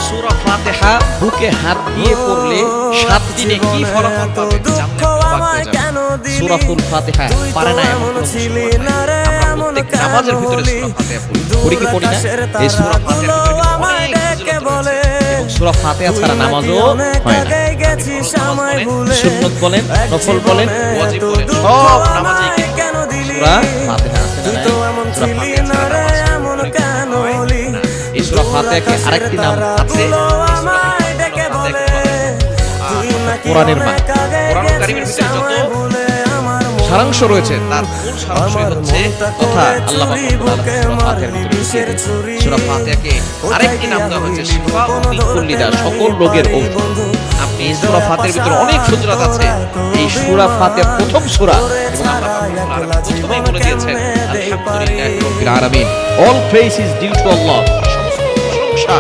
সূরা ফাতিহা বুকে হাত দিয়ে পড়লে 7 দিনে কি ফলাফল পাবে জানলে অবাক হয়ে যাবেন। সূরাতুল ফাতিহা পারে না এমন কোনো মুসলমান নাই। আমরা প্রত্যেক নামাজের ভিতরে সূরা ফাতিহা পড়ি কি পড়ি না? এই সূরা ফাতিহার ভিতরে অনেক ফজিলত রয়েছে এবং সূরা ফাতিহা ছাড়া নামাজও হয় না। সুন্নত বলেন, নফল বলেন, ওয়াজিব বলেন, সব নামাজেই কিন্তু সূরা ফাতিহা আছে না? সূরা ফাতিহা ছাড়া নামাজ হয় না। এই সূরা ফাতিহাকে আরেকটি নাম আছে, কোরআনের মা। কোরআন কারীমের ভিতরে যত সারাংশ রয়েছে তার মূল সারাংশই হচ্ছে কথা আল্লাহ পাক সূরা ফাতিহার ভিতরে। সূরা ফাতিহাকে আরেকটি নাম দেওয়া হয়েছে শিফাউন লিকুল্লি দা, সকল রোগের ঔষধ। আপনি এই সূরা ফাতিহার ভিতরে অনেক ফজিলত আছে। এই সূরা ফাতিহা প্রথম সূরা এবং আল্লাহ পাক প্রথমেই বলে দিয়েছেন আলহামদুলিল্লাহি রাব্বিল আলামিন, all praise is due to Allah, সমস্ত প্রশংসা